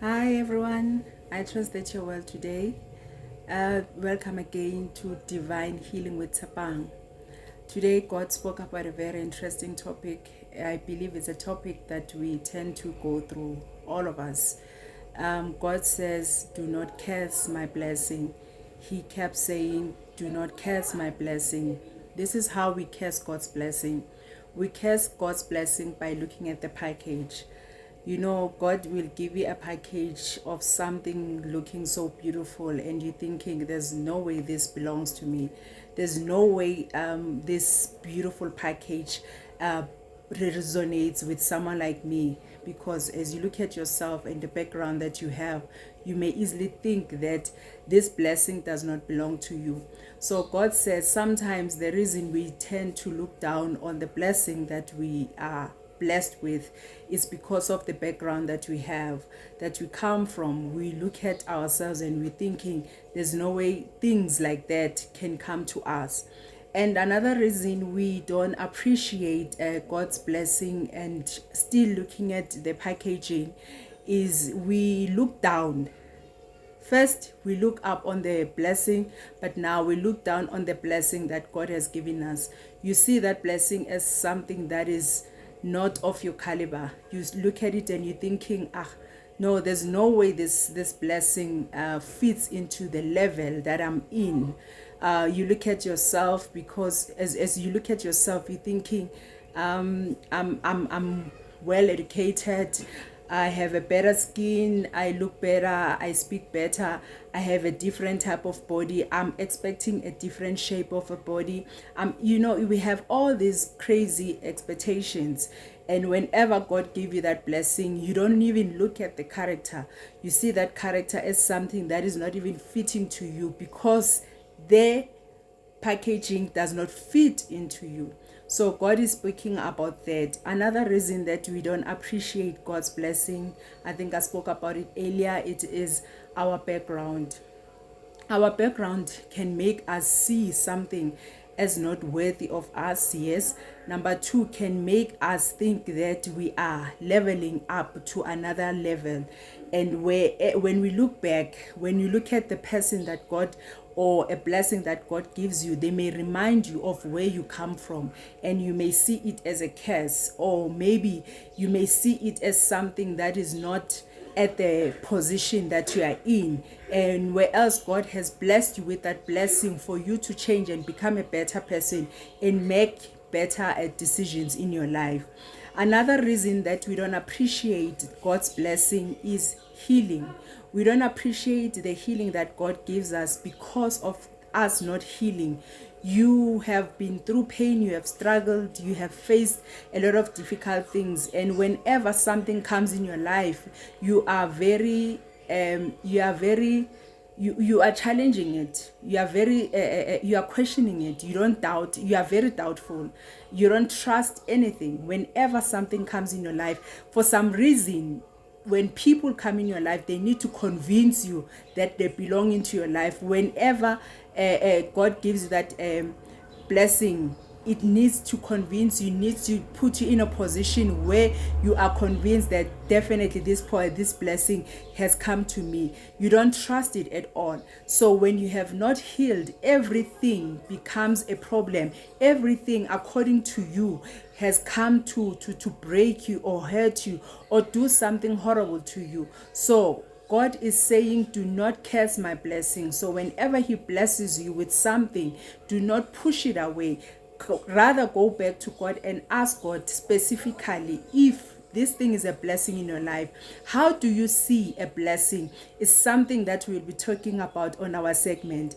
Hi everyone, I trust that you're well today. Welcome again to Divine Healing with Sapang. Today, God spoke about a very interesting topic. I believe it's a topic that we tend to go through, all of us. God says, "Do not curse my blessing." He kept saying, "Do not curse my blessing." This is how we curse God's blessing. We curse God's blessing by looking at the package. You know, God will give you a package of something looking so beautiful, and you're thinking, there's no way this belongs to me. There's no way this beautiful package resonates with someone like me. Because as you look at yourself and the background that you have, you may easily think that this blessing does not belong to you. So God says sometimes the reason we tend to look down on the blessing that we are blessed with is because of the background that we have, that we come from. We look at ourselves and we're thinking there's no way things like that can come to us. And another reason we don't appreciate God's blessing and still looking at the packaging is we look down. First, we look up on the blessing, but now we look down on the blessing that God has given us. You see that blessing as something that is not of your caliber. You look at it and you're thinking, no, there's no way this blessing fits into the level that I'm in. You look at yourself, because as you look at yourself, you're thinking, I'm well educated. I have a better skin, I look better, I speak better, I have a different type of body, I'm expecting a different shape of a body. We have all these crazy expectations. And whenever God gives you that blessing, you don't even look at the character. You see that character as something that is not even fitting to you, because the packaging does not fit into you. So God is speaking about that. Another reason that we don't appreciate God's blessing, I think I spoke about it earlier, it is our background. Our background can make us see something as not worthy of us, yes. Number two, can make us think that we are leveling up to another level. And when we look back, when you look at the person that God, or a blessing that God gives you, they may remind you of where you come from, and you may see it as a curse, or maybe you may see it as something that is not at the position that you are in, and where else God has blessed you with that blessing for you to change and become a better person and make better decisions in your life. Another reason that we don't appreciate God's blessing is healing. We don't appreciate the healing that God gives us because of us not healing. You have been through pain, you have struggled, you have faced a lot of difficult things, and whenever something comes in your life, you are very you are challenging it. You are very you are questioning it. You don't doubt. You are very doubtful. You don't trust anything. Whenever something comes in your life, for some reason, when people come in your life, they need to convince you that they belong into your life. Whenever God gives you that blessing, it needs to convince you, needs to put you in a position where you are convinced that definitely this blessing has come to me. You don't trust it at all. So when you have not healed, everything becomes a problem. Everything according to you has come to break you or hurt you or do something horrible to you. So God is saying, do not curse my blessing. So whenever he blesses you with something, do not push it away. Rather go back to God and ask God specifically, if this thing is a blessing in your life, how do you see a blessing? Is something that we'll be talking about on our segment.